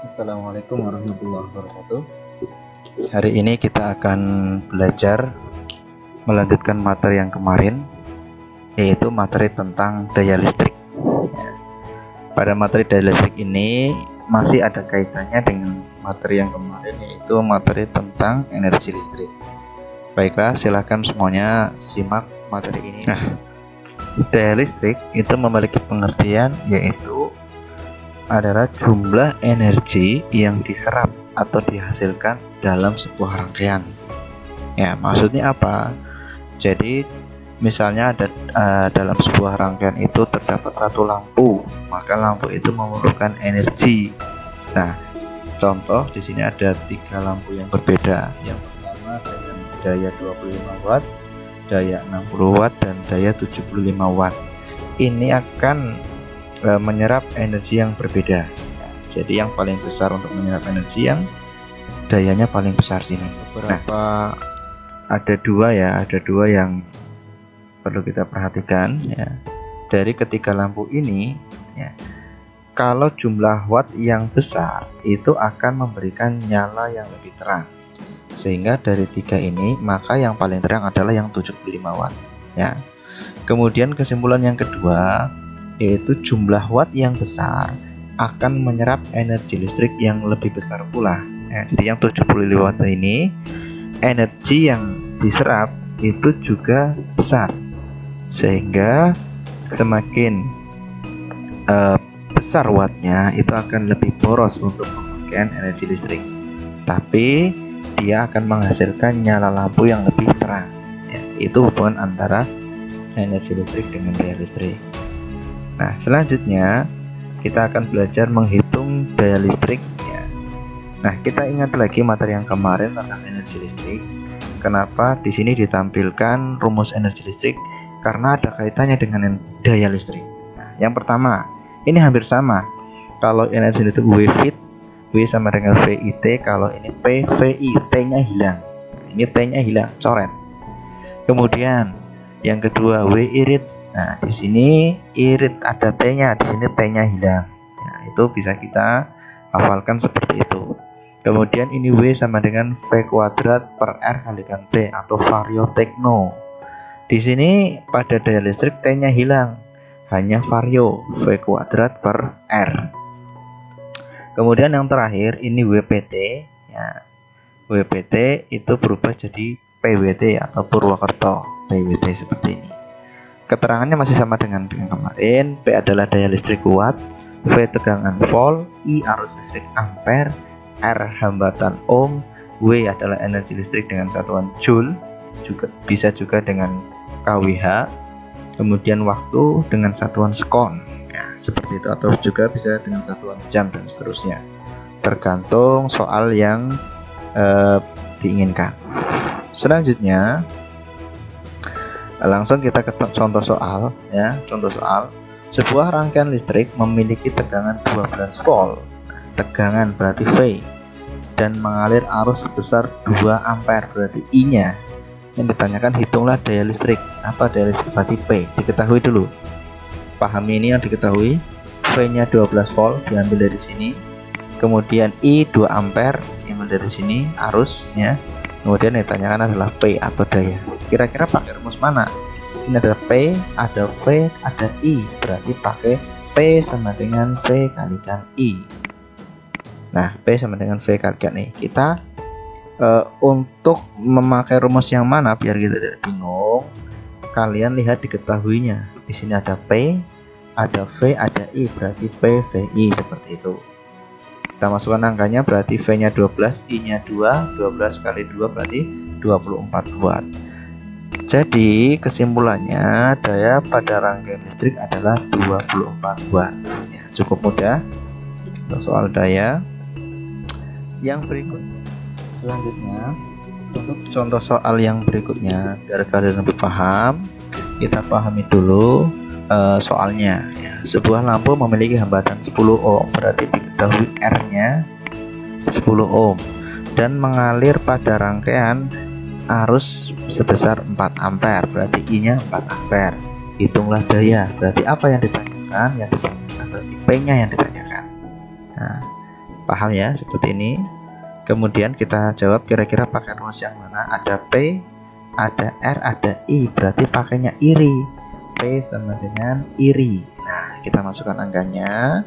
Assalamualaikum warahmatullahi wabarakatuh. Hari ini kita akan belajar melanjutkan materi yang kemarin, yaitu materi tentang daya listrik. Pada materi daya listrik ini masih ada kaitannya dengan materi yang kemarin, yaitu materi tentang energi listrik. Baiklah, silakan semuanya simak materi ini. Nah, daya listrik itu memiliki pengertian yaitu adalah jumlah energi yang diserap atau dihasilkan dalam sebuah rangkaian. Ya, maksudnya apa? Jadi misalnya ada dalam sebuah rangkaian itu terdapat satu lampu, maka lampu itu memerlukan energi. Nah, contoh di sini ada 3 lampu yang berbeda. Yang pertama dengan daya 25 watt, daya 60 watt, dan daya 75 watt. Ini akan menyerap energi yang berbeda. Jadi yang paling besar untuk menyerap energi yang dayanya paling besar sini. Beberapa ada dua yang perlu kita perhatikan ya. Dari ketiga lampu ini ya, kalau jumlah watt yang besar itu akan memberikan nyala yang lebih terang. Sehingga dari 3 ini maka yang paling terang adalah yang 75 watt ya. Kemudian kesimpulan yang kedua, yaitu jumlah watt yang besar akan menyerap energi listrik yang lebih besar pula ya. Jadi yang 75 watt ini energi yang diserap itu juga besar, sehingga semakin besar wattnya itu akan lebih boros untuk pemakaian energi listrik, tapi dia akan menghasilkan nyala lampu yang lebih terang ya. Itu hubungan antara energi listrik dengan daya listrik. Nah, selanjutnya kita akan belajar menghitung daya listrik ya. Nah, kita ingat lagi materi yang kemarin tentang energi listrik. Kenapa di sini ditampilkan rumus energi listrik? Karena ada kaitannya dengan daya listrik. Nah, yang pertama, ini hampir sama. Kalau energi listrik W fit, W sama dengan VIT. Kalau ini P, VI, T-nya hilang. Ini T-nya hilang, coret. Kemudian yang kedua W irit. Nah, di sini irit ada T-nya, di sini T-nya hilang. Nah, itu bisa kita hafalkan seperti itu. Kemudian ini W sama dengan V kuadrat per R kalikan T atau vario tekno. Di sini pada daya listrik T-nya hilang, hanya vario V kuadrat per R. Kemudian yang terakhir ini WPT ya. WPT itu berubah jadi PWT atau Purwokerto PWT seperti ini. Keterangannya masih sama dengan kemarin. P adalah daya listrik watt, V tegangan volt, I arus listrik ampere, R hambatan ohm, W adalah energi listrik dengan satuan joule, juga bisa juga dengan kWh, kemudian waktu dengan satuan sekon ya, seperti itu, atau juga bisa dengan satuan jam dan seterusnya, tergantung soal yang diinginkan. Selanjutnya langsung kita ke contoh soal ya. Contoh soal, sebuah rangkaian listrik memiliki tegangan 12 volt. Tegangan berarti V, dan mengalir arus sebesar 2 ampere berarti I nya. Yang ditanyakan hitunglah daya listrik. Apa daya listrik? Berarti P. Diketahui dulu, pahami ini yang diketahui. V nya 12 volt diambil dari sini, kemudian I 2 ampere diambil dari sini arusnya. Kemudian yang ditanyakan adalah P atau daya. Kira-kira pakai rumus mana? Di sini ada P, ada V, ada I. Berarti pakai P sama dengan V kalikan I. Nah, P sama dengan V kalikan I. Kita untuk memakai rumus yang mana biar kita tidak bingung, kalian lihat diketahuinya. Di sini ada P, ada V, ada I. Berarti P, V, I seperti itu. Kita masukkan angkanya, berarti V nya 12, I nya 2, 12 kali 2 berarti 24 watt. Jadi kesimpulannya daya pada rangkaian listrik adalah 24 watt ya, cukup mudah untuk soal daya. Yang berikutnya, selanjutnya untuk contoh soal yang berikutnya, biar kalian lebih paham, kita pahami dulu soalnya ya. Sebuah lampu memiliki hambatan 10 ohm, berarti diketahui R nya 10 ohm, dan mengalir pada rangkaian arus sebesar 4 ampere, berarti I nya 4 ampere. Hitunglah daya. Berarti apa yang ditanyakan? Yang ditanyakan berarti P nya yang ditanyakan. Nah, Paham ya, seperti ini. Kemudian kita jawab kira-kira pakai rumus yang mana. Ada P, ada R, ada I, berarti pakainya iri. P sama dengan iri. Nah, kita masukkan angkanya.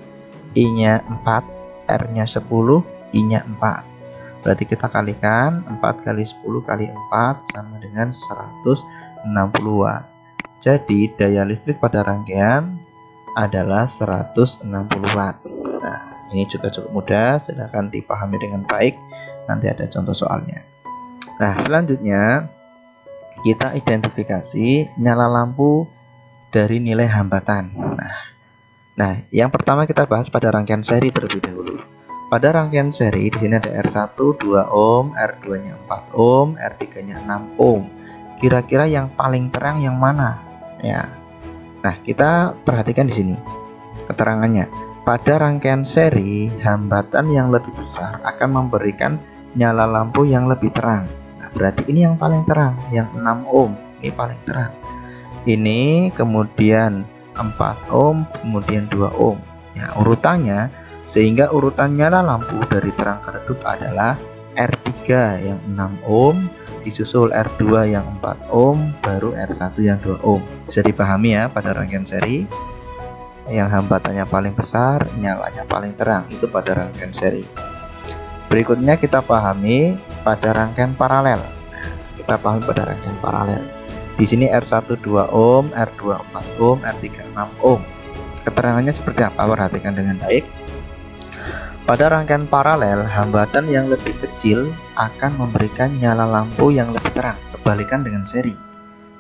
I-nya 4, R-nya 10, I-nya 4. Berarti kita kalikan 4 kali 10 kali 4 sama dengan 160 watt. Jadi daya listrik pada rangkaian adalah 160 watt. Nah, ini juga cukup mudah, silakan dipahami dengan baik. Nanti ada contoh soalnya. Nah, selanjutnya kita identifikasi nyala lampu dari nilai hambatan. Nah, yang pertama kita bahas pada rangkaian seri terlebih dahulu. Pada rangkaian seri di sini ada R1 2 ohm, R2-nya 4 ohm, R3-nya 6 ohm. Kira-kira yang paling terang yang mana? Ya. Nah, kita perhatikan di sini keterangannya. Pada rangkaian seri, hambatan yang lebih besar akan memberikan nyala lampu yang lebih terang. Nah, berarti ini yang paling terang, yang 6 ohm. Ini paling terang. Ini kemudian 4 ohm, kemudian 2 ohm. Ya, urutannya, sehingga urutan nyala lampu dari terang ke redup adalah R3 yang 6 ohm, disusul R2 yang 4 ohm, baru R1 yang 2 ohm. Bisa dipahami ya, pada rangkaian seri yang hambatannya paling besar, nyalanya paling terang, itu pada rangkaian seri. Berikutnya kita pahami pada rangkaian paralel. Kita pahami pada rangkaian paralel. Di sini R1 2 ohm, R2 4 ohm, R3 6 ohm. Keterangannya seperti apa? Perhatikan dengan baik. Pada rangkaian paralel, hambatan yang lebih kecil akan memberikan nyala lampu yang lebih terang. Kebalikan dengan seri.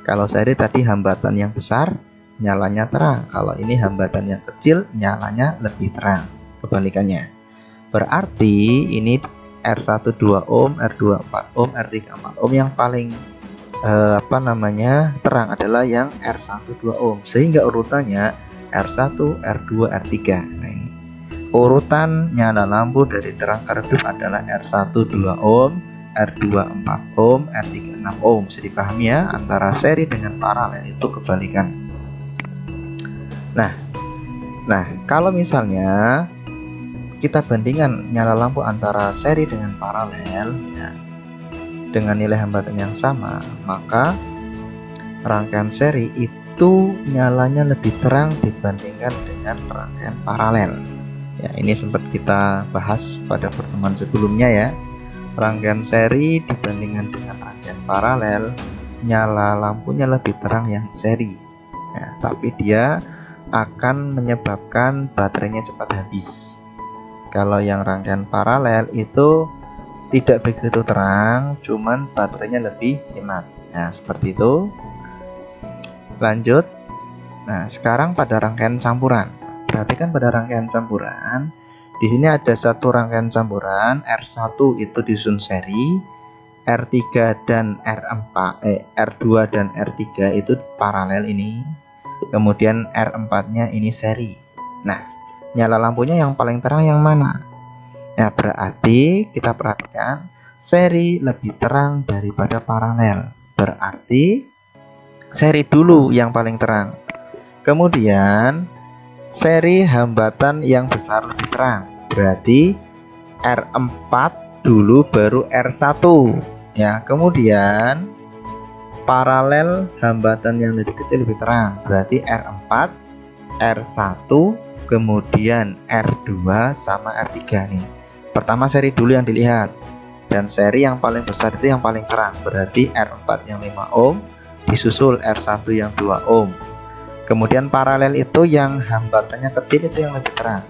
Kalau seri tadi hambatan yang besar, nyalanya terang. Kalau ini hambatan yang kecil, nyalanya lebih terang. Kebalikannya. Berarti ini R1 2 ohm, R2 4 ohm, R3 4 ohm yang paling terang adalah yang R1 2 ohm. Sehingga urutannya R1, R2, R3. Nah, ini urutan nyala lampu dari terang ke redup adalah R1 2 ohm, R2 4 ohm, R3 6 ohm. Bisa dipahami ya, antara seri dengan paralel itu kebalikan. Nah, kalau misalnya kita bandingkan nyala lampu antara seri dengan paralel ya, dengan nilai hambatan yang sama, maka rangkaian seri itu nyalanya lebih terang dibandingkan dengan rangkaian paralel. Ya, ini sempat kita bahas pada pertemuan sebelumnya ya. Rangkaian seri dibandingkan dengan rangkaian paralel, nyala lampunya lebih terang yang seri. Ya, tapi dia akan menyebabkan baterainya cepat habis. Kalau yang rangkaian paralel itu tidak begitu terang, cuman baterainya lebih hemat. Nah, seperti itu. Lanjut. Nah, sekarang pada rangkaian campuran. Perhatikan pada rangkaian campuran. Di sini ada satu rangkaian campuran, R1 itu disusun seri, R3 dan R2 dan R3 itu paralel ini. Kemudian R4-nya ini seri. Nah, nyala lampunya yang paling terang yang mana? Nah, berarti kita perhatikan seri lebih terang daripada paralel. Berarti seri dulu yang paling terang. Kemudian seri hambatan yang besar lebih terang. Berarti R4 dulu baru R1. Ya, kemudian paralel hambatan yang lebih kecil lebih terang. Berarti R4, R1, kemudian R2 sama R3 nih. Pertama seri dulu yang dilihat, dan seri yang paling besar itu yang paling terang. Berarti R4 yang 5 ohm disusul R1 yang 2 ohm. Kemudian paralel itu yang hambatannya kecil itu yang lebih terang.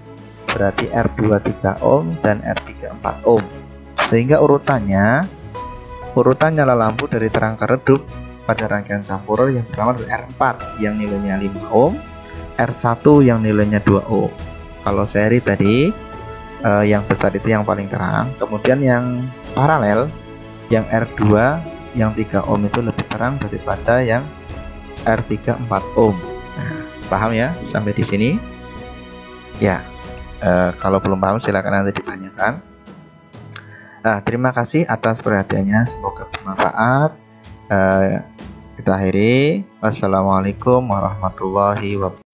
Berarti R2 3 ohm dan R3 4 ohm. Sehingga urutan nyala lampu dari terang ke redup pada rangkaian campuran yang pertama adalah R4 yang nilainya 5 ohm, R1 yang nilainya 2 ohm. Kalau seri tadi yang besar itu yang paling terang. Kemudian yang paralel yang R2 yang 3 ohm itu lebih terang daripada yang R3 4 ohm. Nah, paham ya sampai di sini? Ya. Kalau belum paham silakan nanti ditanyakan. Nah, terima kasih atas perhatiannya, semoga bermanfaat. Kita akhiri. Wassalamualaikum warahmatullahi wabarakatuh.